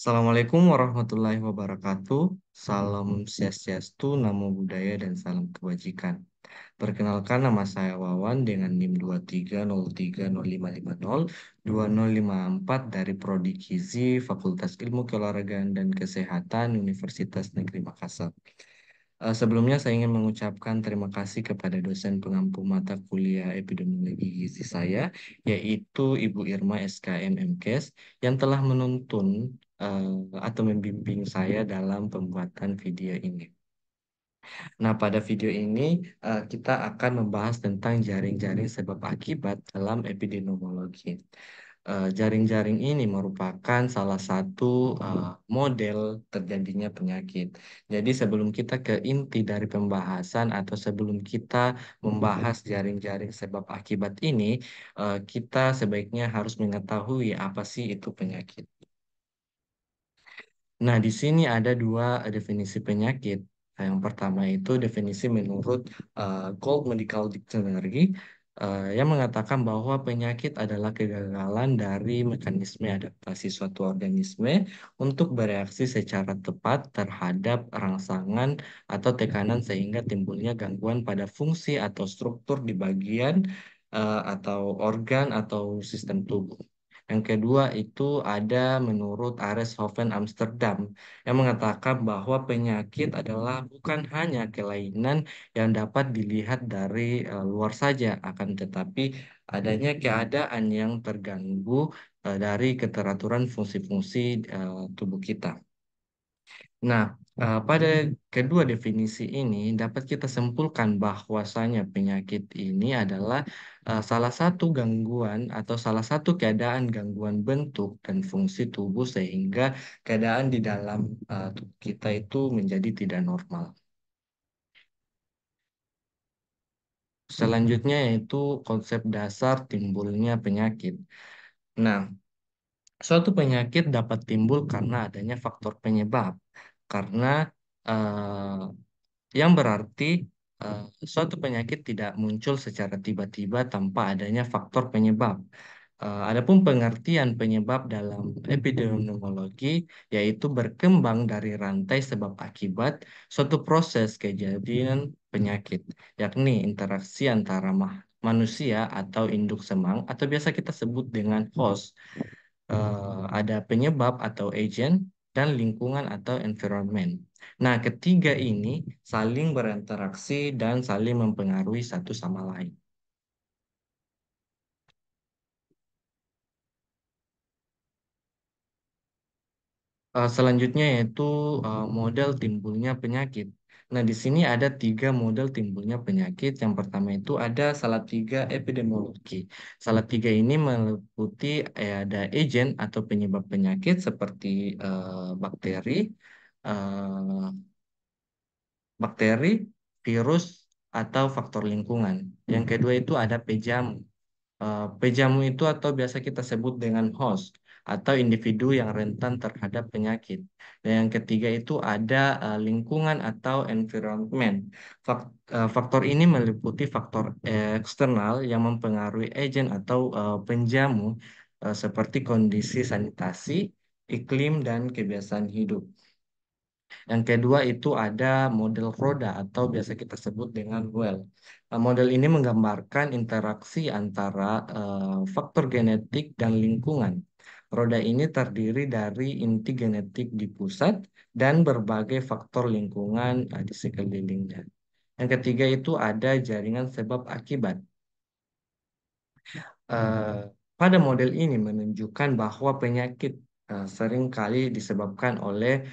Assalamualaikum warahmatullahi wabarakatuh. Salam swastiastu, namo buddhaya, dan salam kebajikan. Perkenalkan, nama saya Wawan dengan NIM 230305502054 dari Prodi Gizi Fakultas Ilmu Keolahragaan dan Kesehatan Universitas Negeri Makassar. Sebelumnya saya ingin mengucapkan terima kasih kepada dosen pengampu mata kuliah epidemiologi gizi saya, yaitu Ibu Irma SKM MKes, yang telah menuntun atau membimbing saya dalam pembuatan video ini. Nah, pada video ini kita akan membahas tentang jaring-jaring sebab akibat dalam epidemiologi. Jaring-jaring ini merupakan salah satu model terjadinya penyakit. Jadi sebelum kita ke inti dari pembahasan atau sebelum kita membahas jaring-jaring sebab akibat ini, kita sebaiknya harus mengetahui apa sih itu penyakit. Nah, di sini ada dua definisi penyakit. Nah, yang pertama itu definisi menurut Gold Medical Dictionary yang mengatakan bahwa penyakit adalah kegagalan dari mekanisme adaptasi suatu organisme untuk bereaksi secara tepat terhadap rangsangan atau tekanan sehingga timbulnya gangguan pada fungsi atau struktur di bagian atau organ atau sistem tubuh. Yang kedua itu ada menurut Ares Hoven Amsterdam yang mengatakan bahwa penyakit adalah bukan hanya kelainan yang dapat dilihat dari luar saja, akan tetapi adanya keadaan yang terganggu dari keteraturan fungsi-fungsi tubuh kita. Nah, pada kedua definisi ini dapat kita simpulkan bahwasanya penyakit ini adalah salah satu gangguan atau salah satu keadaan gangguan bentuk dan fungsi tubuh sehingga keadaan di dalam tubuh kita itu menjadi tidak normal. Selanjutnya yaitu konsep dasar timbulnya penyakit. Nah, suatu penyakit dapat timbul karena adanya faktor penyebab. Karena eh, yang berarti eh, suatu penyakit tidak muncul secara tiba-tiba tanpa adanya faktor penyebab. Adapun pengertian penyebab dalam epidemiologi yaitu berkembang dari rantai sebab akibat suatu proses kejadian penyakit, yakni interaksi antara manusia atau induk semang atau biasa kita sebut dengan host, ada penyebab atau agent, dan lingkungan atau environment. Nah, ketiga ini saling berinteraksi dan saling mempengaruhi satu sama lain. Selanjutnya yaitu model timbulnya penyakit. Nah, di sini ada tiga model timbulnya penyakit. Yang pertama itu ada Salatiga epidemiologi. Salatiga ini meliputi ada agent atau penyebab penyakit seperti bakteri, eh, bakteri, virus, atau faktor lingkungan. Yang kedua itu ada pejamu. Pejamu itu atau biasa kita sebut dengan host atau individu yang rentan terhadap penyakit. Dan yang ketiga itu ada lingkungan atau environment. Faktor ini meliputi faktor eksternal yang mempengaruhi agen atau penjamu seperti kondisi sanitasi, iklim, dan kebiasaan hidup. Yang kedua itu ada model roda atau biasa kita sebut dengan well. Model ini menggambarkan interaksi antara faktor genetik dan lingkungan. Roda ini terdiri dari inti genetik di pusat dan berbagai faktor lingkungan di sekelilingnya. Yang ketiga itu ada jaringan sebab akibat. Eh, Pada model ini menunjukkan bahwa penyakit sering kali disebabkan oleh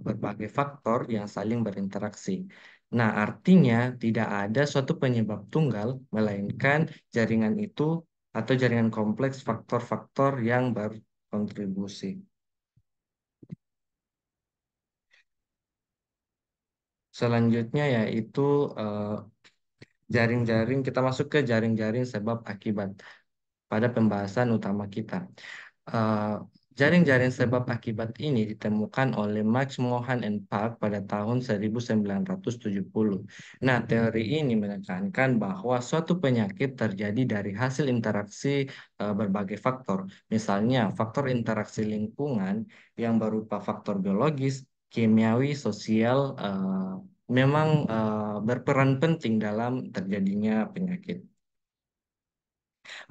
berbagai faktor yang saling berinteraksi. Nah, artinya tidak ada suatu penyebab tunggal, melainkan jaringan itu atau jaringan kompleks faktor-faktor yang berkontribusi. Selanjutnya yaitu eh, jaring-jaring, kita masuk ke jaring-jaring sebab akibat pada pembahasan utama kita. Jaring-jaring sebab akibat ini ditemukan oleh Max Mohan and Park pada tahun 1970. Nah, teori ini menekankan bahwa suatu penyakit terjadi dari hasil interaksi berbagai faktor. Misalnya, faktor interaksi lingkungan yang berupa faktor biologis, kimiawi, sosial, memang berperan penting dalam terjadinya penyakit.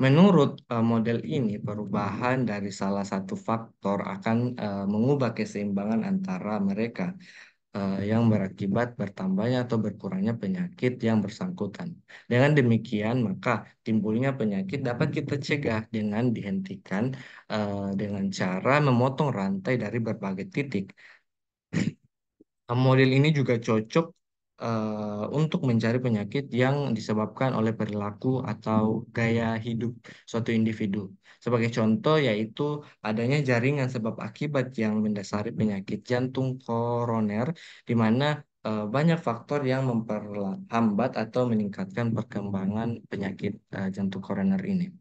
Menurut model ini, perubahan dari salah satu faktor akan mengubah keseimbangan antara mereka yang berakibat bertambahnya atau berkurangnya penyakit yang bersangkutan. Dengan demikian, maka timbulnya penyakit dapat kita cegah dengan dihentikan dengan cara memotong rantai dari berbagai titik. Model ini juga cocok untuk mencari penyakit yang disebabkan oleh perilaku atau gaya hidup suatu individu. Sebagai contoh, yaitu adanya jaringan sebab akibat yang mendasari penyakit jantung koroner, di mana banyak faktor yang memperlambat atau meningkatkan perkembangan penyakit jantung koroner ini.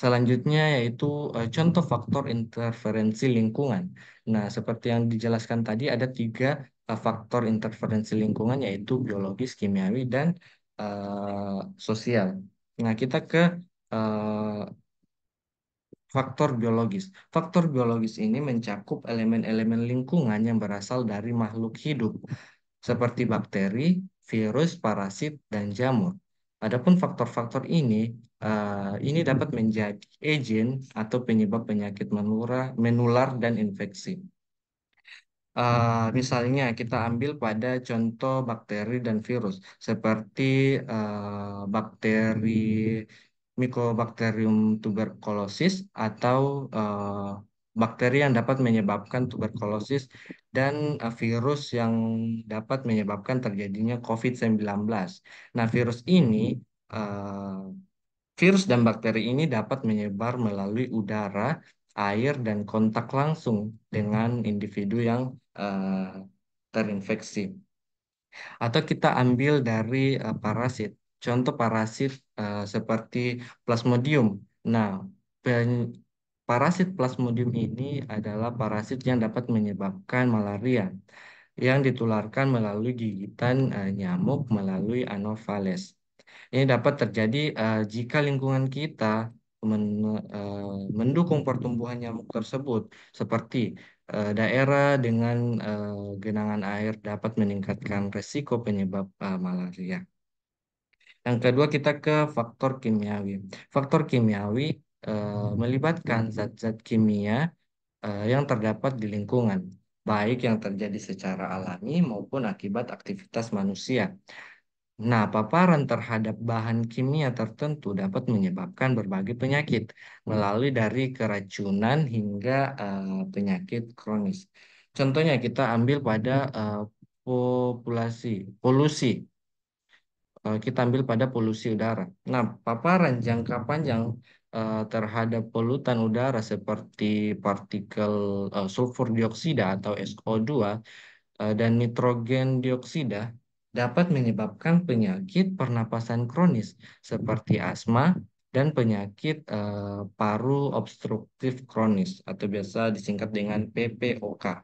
Selanjutnya yaitu contoh faktor interferensi lingkungan. Nah, seperti yang dijelaskan tadi ada tiga faktor interferensi lingkungan yaitu biologis, kimiawi, dan sosial. Nah, kita ke eh, faktor biologis. Faktor biologis ini mencakup elemen-elemen lingkungan yang berasal dari makhluk hidup seperti bakteri, virus, parasit, dan jamur. Adapun faktor-faktor ini dapat menjadi agen atau penyebab penyakit menular dan infeksi. Misalnya kita ambil pada contoh bakteri dan virus seperti bakteri Mycobacterium tuberculosis atau bakteri yang dapat menyebabkan tuberkulosis dan virus yang dapat menyebabkan terjadinya COVID-19. Nah, virus dan bakteri ini dapat menyebar melalui udara, air, dan kontak langsung dengan individu yang terinfeksi. Atau kita ambil dari parasit. Contoh parasit seperti Plasmodium. Nah, pen- parasit Plasmodium ini adalah parasit yang dapat menyebabkan malaria yang ditularkan melalui gigitan nyamuk melalui anofales. Ini dapat terjadi jika lingkungan kita mendukung pertumbuhan nyamuk tersebut, seperti daerah dengan genangan air dapat meningkatkan resiko penyebab malaria. Yang kedua, kita ke faktor kimiawi. Faktor kimiawi melibatkan zat-zat kimia yang terdapat di lingkungan, baik yang terjadi secara alami maupun akibat aktivitas manusia. Nah, paparan terhadap bahan kimia tertentu dapat menyebabkan berbagai penyakit, melalui dari keracunan hingga penyakit kronis. Contohnya kita ambil pada populasi, polusi. Kita ambil pada polusi udara. Nah, paparan jangka panjang terhadap polutan udara seperti partikel sulfur dioksida atau SO2 dan nitrogen dioksida dapat menyebabkan penyakit pernapasan kronis seperti asma dan penyakit paru obstruktif kronis atau biasa disingkat dengan PPOK.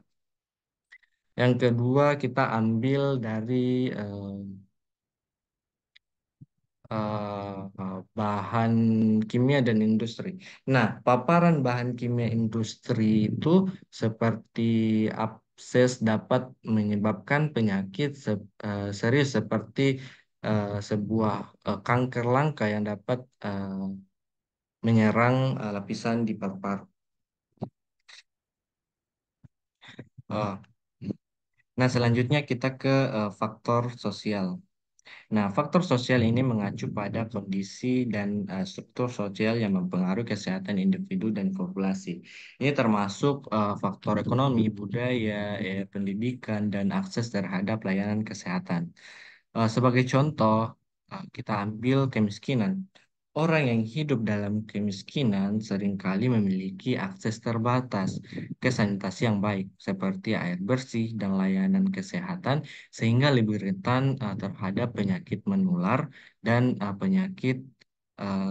Yang kedua, kita ambil dari eh, bahan kimia dan industri. Nah, paparan bahan kimia industri itu seperti abses dapat menyebabkan penyakit serius seperti sebuah kanker langka yang dapat menyerang lapisan di paru-paru. Oh. Nah, selanjutnya kita ke faktor sosial. Nah, faktor sosial ini mengacu pada kondisi dan struktur sosial yang mempengaruhi kesehatan individu dan populasi. Ini termasuk faktor ekonomi, budaya, pendidikan, dan akses terhadap layanan kesehatan. Sebagai contoh, kita ambil kemiskinan. Orang yang hidup dalam kemiskinan seringkali memiliki akses terbatas ke sanitasi yang baik, seperti air bersih dan layanan kesehatan, sehingga lebih rentan terhadap penyakit menular dan penyakit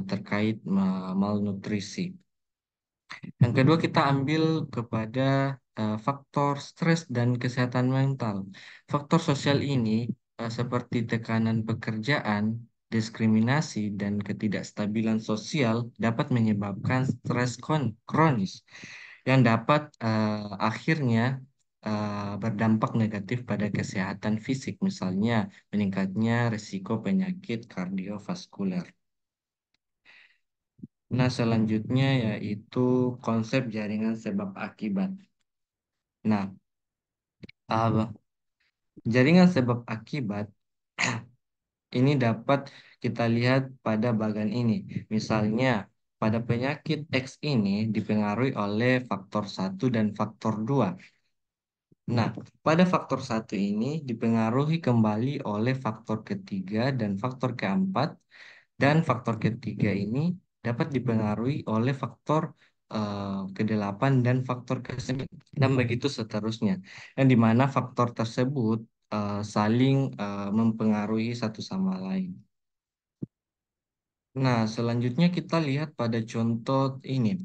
terkait malnutrisi. Yang kedua, kita ambil kepada faktor stres dan kesehatan mental. Faktor sosial ini seperti tekanan pekerjaan, diskriminasi, dan ketidakstabilan sosial dapat menyebabkan stres kronis yang dapat akhirnya berdampak negatif pada kesehatan fisik, misalnya meningkatnya risiko penyakit kardiovaskuler. Nah, selanjutnya yaitu konsep jaringan sebab akibat. Nah, uh, jaringan sebab akibat ini dapat kita lihat pada bagian ini. Misalnya, pada penyakit X ini dipengaruhi oleh faktor satu dan faktor 2. Nah, pada faktor satu ini dipengaruhi kembali oleh faktor ketiga dan faktor keempat, dan faktor ketiga ini dapat dipengaruhi oleh faktor kedelapan dan faktor kesembilan, dan begitu seterusnya. Yang dimana faktor tersebut saling mempengaruhi satu sama lain. Nah, selanjutnya kita lihat pada contoh ini.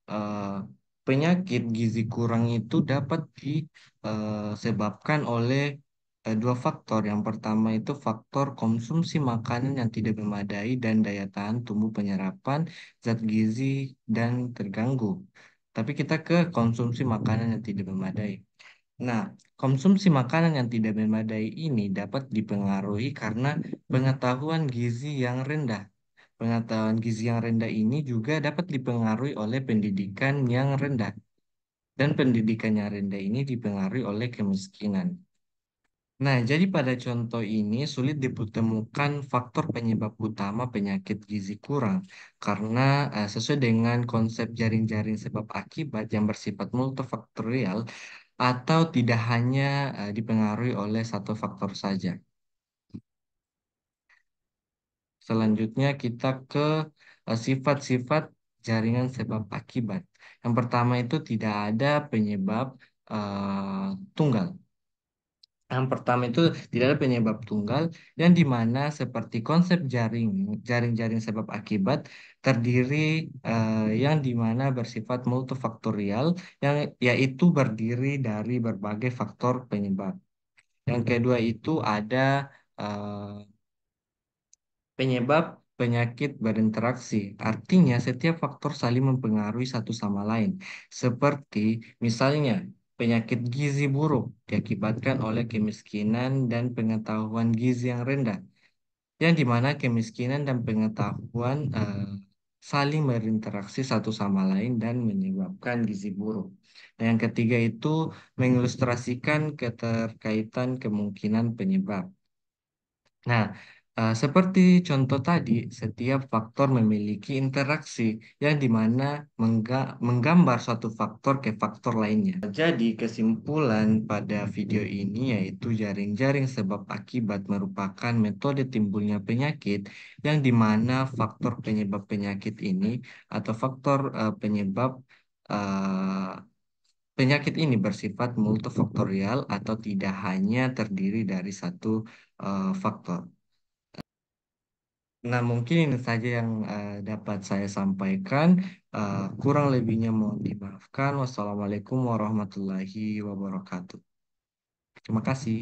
Eh, Penyakit gizi kurang itu dapat disebabkan oleh dua faktor. Yang pertama itu faktor konsumsi makanan yang tidak memadai dan daya tahan tubuh penyerapan zat gizi dan terganggu. Tapi kita ke konsumsi makanan yang tidak memadai. Nah, konsumsi makanan yang tidak memadai ini dapat dipengaruhi karena pengetahuan gizi yang rendah. Pengetahuan gizi yang rendah ini juga dapat dipengaruhi oleh pendidikan yang rendah. Dan pendidikan yang rendah ini dipengaruhi oleh kemiskinan. Nah, jadi pada contoh ini sulit ditemukan faktor penyebab utama penyakit gizi kurang karena sesuai dengan konsep jaring-jaring sebab akibat yang bersifat multifaktorial atau tidak hanya dipengaruhi oleh satu faktor saja. Selanjutnya kita ke sifat-sifat jaringan sebab akibat. Yang pertama itu tidak ada penyebab tunggal. Yang pertama itu tidak ada penyebab tunggal yang dimana seperti konsep jaring-jaring sebab akibat terdiri yang dimana bersifat multifaktorial yang yaitu berdiri dari berbagai faktor penyebab. Yang kedua itu ada penyebab penyakit berinteraksi, artinya setiap faktor saling mempengaruhi satu sama lain. Seperti misalnya penyakit gizi buruk diakibatkan oleh kemiskinan dan pengetahuan gizi yang rendah, yang dimana kemiskinan dan pengetahuan saling berinteraksi satu sama lain dan menyebabkan gizi buruk. Nah, yang ketiga itu mengilustrasikan keterkaitan kemungkinan penyebab. Nah, seperti contoh tadi, setiap faktor memiliki interaksi yang dimana menggambar suatu faktor ke faktor lainnya. Jadi, kesimpulan pada video ini yaitu jaring-jaring sebab akibat merupakan metode timbulnya penyakit yang dimana faktor penyebab penyakit ini atau faktor penyebab eh, penyakit ini bersifat multifaktorial atau tidak hanya terdiri dari satu faktor. Nah, mungkin ini saja yang dapat saya sampaikan. Kurang lebihnya mohon dimaafkan. Wassalamualaikum warahmatullahi wabarakatuh. Terima kasih.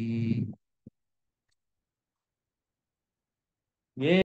Yeay.